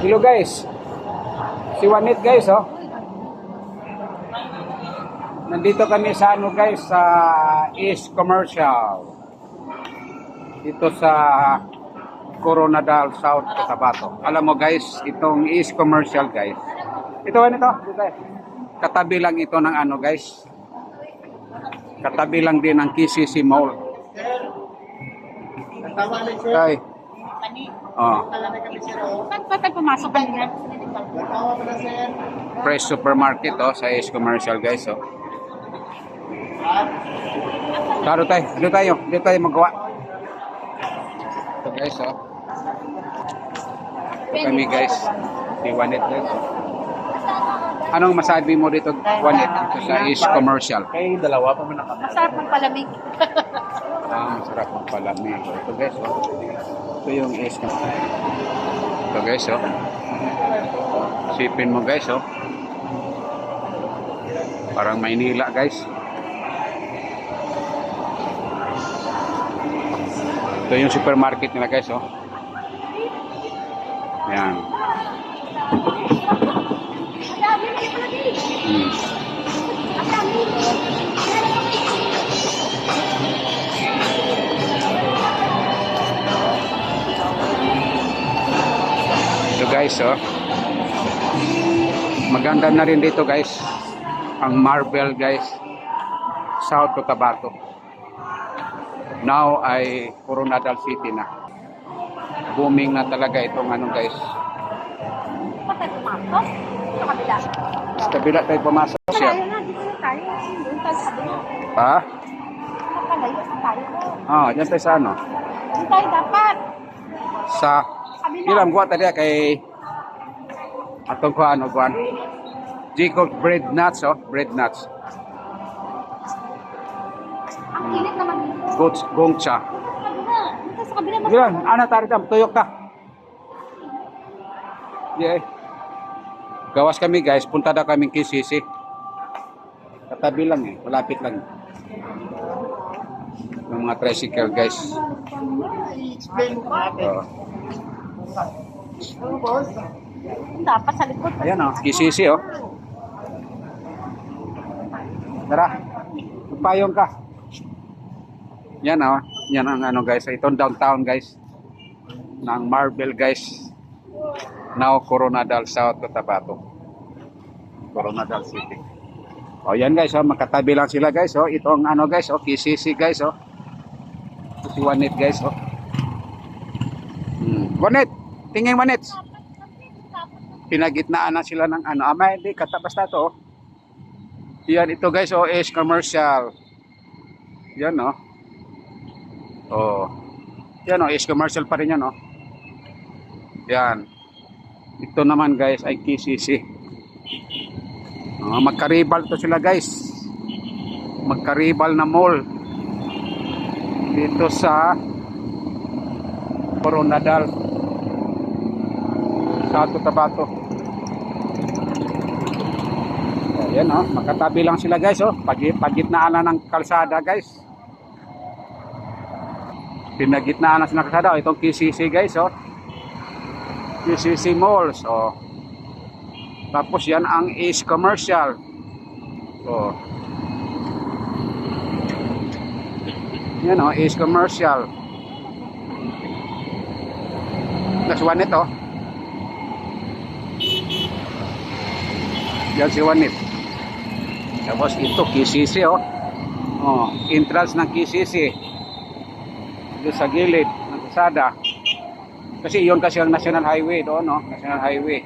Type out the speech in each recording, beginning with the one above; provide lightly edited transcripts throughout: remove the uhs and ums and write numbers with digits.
Hello guys. Si Juanit guys, oh. Nandito kami sa ano guys, sa East Commercial. Dito sa Coronadal South Cotabato. Alam mo guys, itong East Commercial guys. Ito guys. Katabi lang ito ng ano guys. Katabi lang din ng KCC Mall. Okay. Oh. Saan pa tayo pumasok kanina? Fresh supermarket oh, sa East Commercial guys oh. Dito tayo magawa. Ito guys oh. Ito kami guys. Si Juanit guys. Anong masabi mo dito Juanit? Ito sa East Commercial. Kay dalawa pa man nakapit. Masarap ng palamig. Masarap ang palamig. Ito guys oh. Ito yung East Commercial. Ito guys oh. Sipin mo guys oh. Parang Maynila guys. Ito yung supermarket nila guys oh. Yan. Ito guys oh. Maganda na rin dito guys. Ang Marble guys. South Cotabato. Now ay Coronadal City na. Booming na talaga itong ano guys. Saan pa tayo pumasok? Sa kabila. Sa kabila tayo pumasok siya. Malayo na, dito na tayo. Doon tayo sa kabila. Ha? Makalayo na tayo. Dyan tayo sa ano? Doon tayo dapat. Sa Kabila. ilang guwa tadi kay atong ko ano guwan. Jacob bread nuts oh, bread nuts. Ang init naman dito. Goats gongcha. Kabila. Dito sa kabila. Yan, ana tari tam tuyok ta. Yeah. Gawas kami guys, punta daw kaming KCC. Katabi lang eh, malapit lang. Ng mga tricycle guys. I-explain mo ka ate. Ano boss? Dapat sa likod. Ayan oh, KCC oh. Tara, payong ka. Yan oh, yan ang ano guys, itong downtown guys. Ng Marble guys. Now Coronadal South Cotabato. Coronadal City. Oh, yan guys oh, makatabi lang sila guys oh. Ito ang ano guys oh, KCC guys oh. Ito si Juanit guys oh. Juanit, tingin Juanit. Pinagitnaan na sila ng ano. May hindi katabas na to oh. Yan ito guys oh, East Commercial. Yan oh. Oh. Yan oh, East Commercial pa rin yan oh. Yan. Ito naman guys ay KCC. Magkaribal to sila guys. Magkaribal na mall. Dito sa Coronadal South Cotabato. Ayan oh, magkatabi lang sila guys oh. Pagitnaan na ng kalsada guys. Pinagitnaan na sila ng kalsada. Itong KCC guys oh. KCC Malls oh. Tapos yan ang East Commercial oh. Yan oh, East Commercial. That's Juanit oh. Yan si Juanit. Tapos ito KCC oh. Oh, entrance ng KCC. Dito sa gilid ng kalsada. Kasi iyon kasi ang National Highway doon, no? National Highway.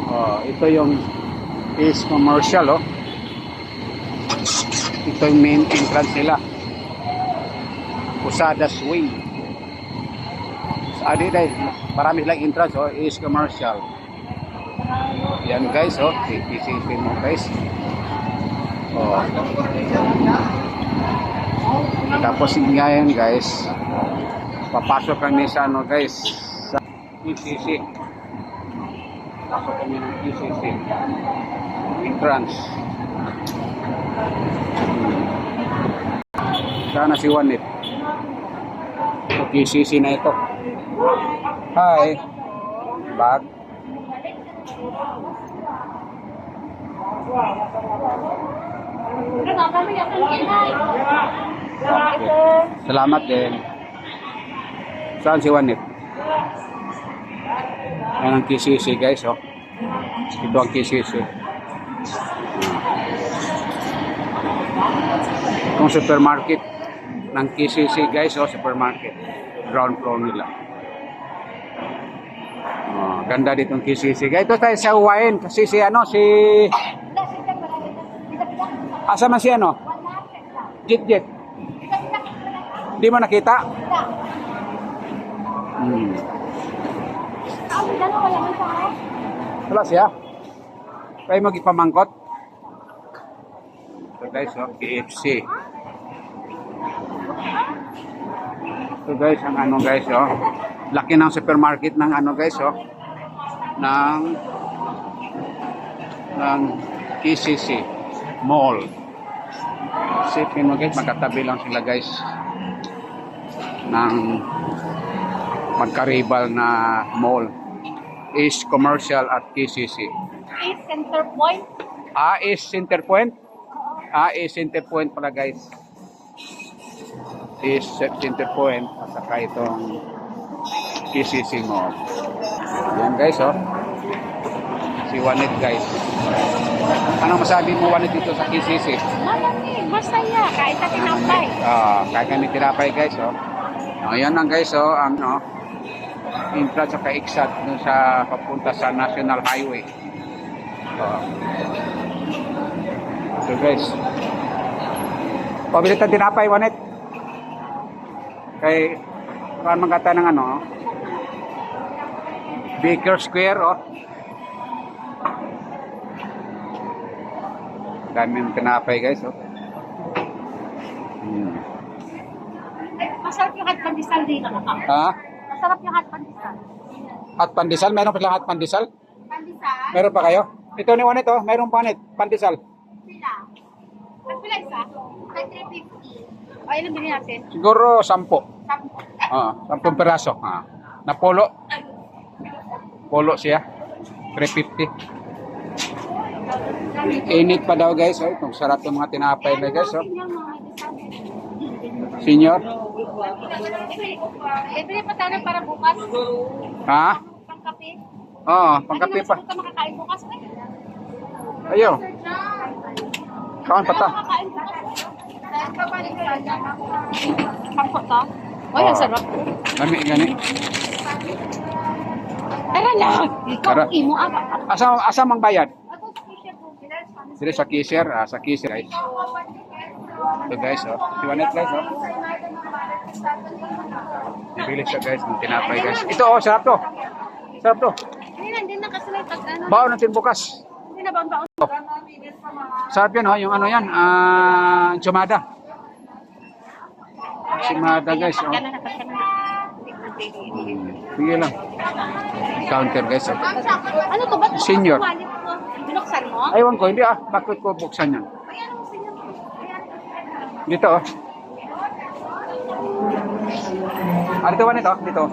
Oh, ito yung East Commercial, oh. Ito yung main entrance nila. Posadas Way. Adi dahil marami silang entrance, oh. East Commercial. Yan guys, oh. Isipin mo guys. Oh. Tapos ngayon guys, papasok kami sa ano guys, sa KCC. Pasok kami ng KCC entrance. Sana si Juanit. KCC na ito. Hi. Bag. Salamat din. Saan si Juanit? Yan ang KCC guys, oh. Ito ang KCC. Itong supermarket ng KCC guys, oh, supermarket. Ground floor nila. Oh, ganda ditong KCC. Guys, ito tayo sa wine kasi si ano, si asa man si ano? Jet. Di mo nakita? Wala siya. Kayo magipamangkot. So guys, oh, KFC. So guys, ang ano guys, oh. Laki ng supermarket ng ano guys, oh. Ng KCC Mall. Sipin mo guys, magkatabi lang sila guys ng magkaribal na mall. East Commercial at KCC. East Center Point. East Center Point? East Center Point pala guys. East Center Point at saka itong KCC Mall. Yan guys, oh. Si Juanit guys. Anong masabi mo Juanit dito sa KCC? Malamig, masaya, kahit sa tinapay. Kahit kami tinapay guys, oh. Yan lang guys, oh. Ang intra sa exit dun sa papunta sa National Highway. So guys. Pabilit ang tinapay, Juanit. Kay saan magkata ng ano, oh. Baker Square, oh. Daming tinapay guys, oh. Masarap yung hot pandesal dito. Ha? Masarap yung hot pandesal. Hot pandesal? Meron pa lang hot pandesal? Pandesal? Meron pa kayo? Ito ni Juanit, oh. Meron pa nit pandesal. Sila. At pila isa? Ay, 350. O, ilan bilhin natin? Siguro 10. 10. 10 peraso. Na polo. Polo siya. 350. Init pa daw guys, oh. Itong sarap ng mga tinapay na guys, oh. Senior? Ibili pa tayo para bukas. Ha? Pangkape. Oo, pangkape pa. Hindi ka makakain bukas. Ayaw. Kawan pa ta. Makakain bukas. Pangkot ka? Ay, ang sarap. Lami gani. Tara na. Tara. Ikaw, imo apa? Asa mang bayad? Dire sa cashier, sa cashier guys. Ito guys, oh. Si Juanit guys, oh. Bibili siya guys ng tinapay guys. Ito, oh, sarap to. Sarap to. Hindi na kasi lang pag ano. Baon natin bukas. Hindi na baon-baon. Sarap yan, oh. Yung ano yan, enchilada. Enchilada guys, oh. Ganun na kasi Sige lang. Counter guys, oh. ano to? Ba't Senior. binuksan mo? Aywan ko, hindi bakit ko buksan yan? Dito, oh. Dito ba nito? Dito.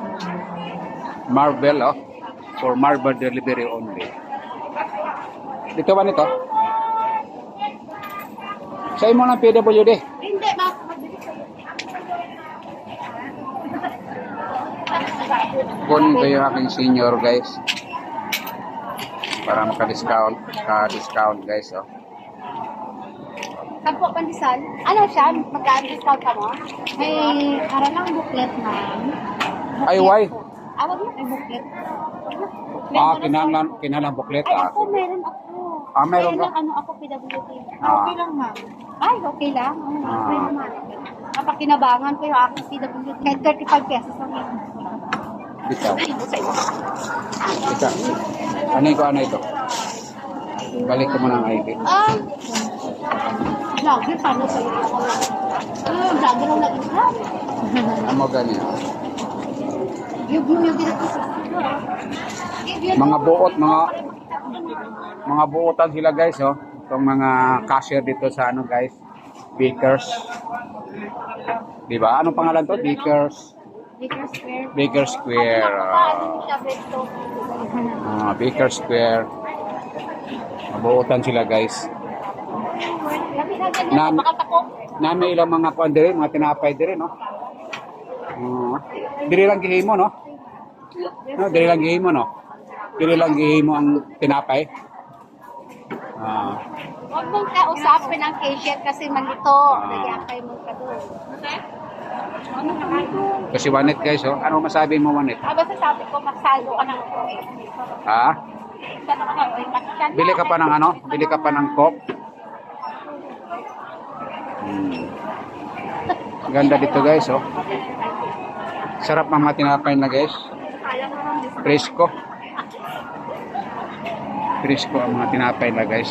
Marble, oh. For marble delivery only. Dito ba nito? Sa imo ng PWD. Hindi, ba? Kunin ko yung aking senior, guys. Para maka-discount. Ka-discount, guys, oh. Sampo pandesal. Ano siya? Magka-discount ka mo? May karalang booklet na. Ay, why? Awag mo may booklet. Kinalang booklet, Ay, ako meron ako. Meron Kaya ka? lang, ano ako, PWD. Ah. Okay lang, ma'am. Ay, okay lang. Okay naman. Napakinabangan ko yung aking PWD. Kahit 35 pesos lang yun. Dito. Ay, sa iyo. Dito. Ano ito? Balik ko muna ang ID. Vlogger, paano sa iyo? Vlogger ang nag-isa. Ano ganyan? Yung ginagawa sa Mga buot, mga buotan sila guys, oh. Itong mga cashier dito sa ano guys, Bakers. Di ba? Anong pangalan to? Bakers. Baker Square. Baker Square. Paano siya, Beto? Baker Square. Mabuutan sila guys. Na, Nan- Nami ilang mga kuan diri, mga tinapay diri, no? Diri lang gihimo, no? No, diri lang gihimo, no? Diri lang gihimo ang tinapay. Huwag mong kausapin ang cashier kasi malito. Nagyakay mo ka doon. Okay? Ano naman doon? Kasi Wanit guys, oh. Ano masabi mo Wanit? Basta sabi ko, magsalo ka ng Ha? Bili ka pa ng ano? Bili ka pa ng Coke? Ganda dito guys, oh. Sarap ang mga tinapay na guys. Presko. Presko ang mga tinapay na guys.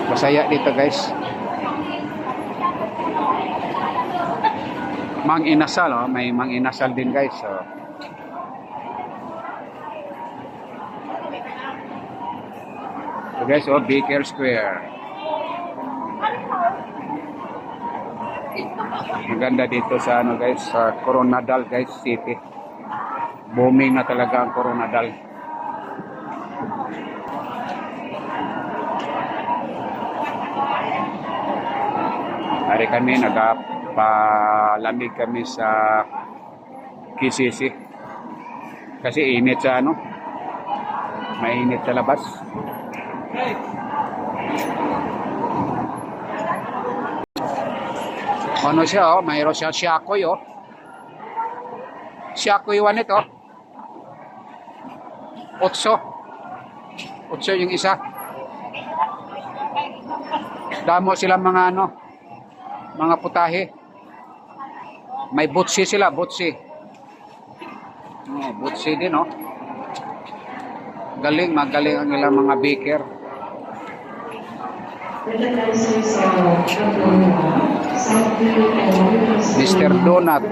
Masaya dito guys. Mang Inasal, oh. May Mang Inasal din guys. So, guys, oh, Baker Square. Maganda dito sa ano guys, sa Coronadal guys City. Booming na talaga ang Coronadal. Hari kami nagapalamig kami sa KCC. Kasi init sa ano. Mainit sa labas. Ano siya, oh, mayroon siya Siakoy, oh. Siakoy Wanit, oh. 8 yung isa. Damo sila mga ano, mga putahe. May butsi sila, butsi. Oh, butsi din, oh. Galing, magaling ang ilang mga baker. Mr. Donut.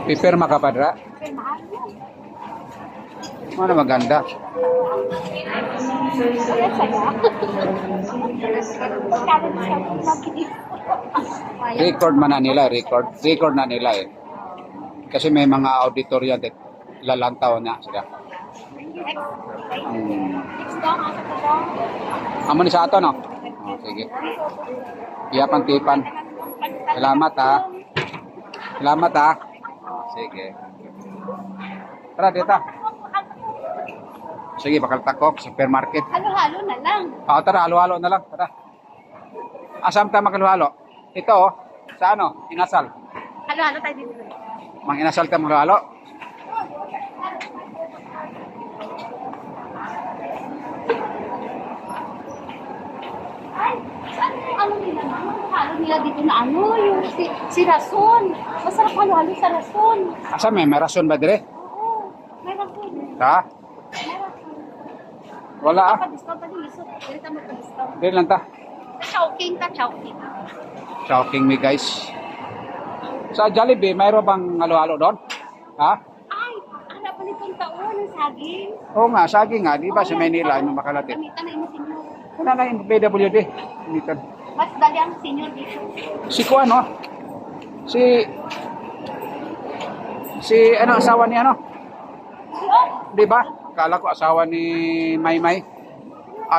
Pipirma ka padra? Ano maganda? Record man na nila, record na nila eh. Kasi may mga auditorium that lalantaw na sila. Amo ni sa ato, no? Oh, sige. Iyapang tipan. Salamat, ha. Salamat, ha. Oh, sige. Tara, dito. Sige, bakal takok, supermarket. Halo-halo na lang. Tara, halo-halo na lang. Tara. Asam tayo maghaluhalo? Ito, oh. Sa ano? Inasal. Halo-halo tayo dito. Mang Inasal tayo maghaluhalo. Ay, ano nila na? Halo nila dito na ano, yung si Rason. Masarap halo-halo sa Rason. Asam may rason ba dire? Oo, may Rason. Ha? Wala, ah. Pa-discount pa din, iso. Dito mo pa-discount. Dire lang ta. Chowking ka, chowking. Shocking me guys. Sa Jollibee, mayroon bang halo-halo doon? Ha? Ay, hanap pa nitong taon ng saging. Oo nga, saging nga. Di ba sa Manila, yung makalatin? Gamitan na yung sinyo. Wala na yung PWD. Dito. Mas dali ang sinyo dito. Si Kuan, no? Si ano, asawa ni ano? Di ba? Kala ko asawa ni Maymay.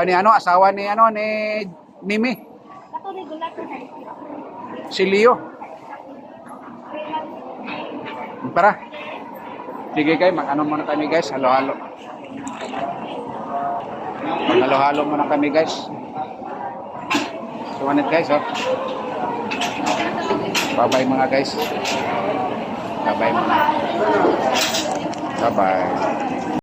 Ni ano, asawa ni ano, ni Mimi. Kato regular ko sa Si Leo. Para. Sige guys, mag-ano muna kami guys, halo-halo. Mag-halo-halo muna kami guys. Sumanit guys, oh. Bye-bye mga guys. Bye-bye muna. Bye-bye.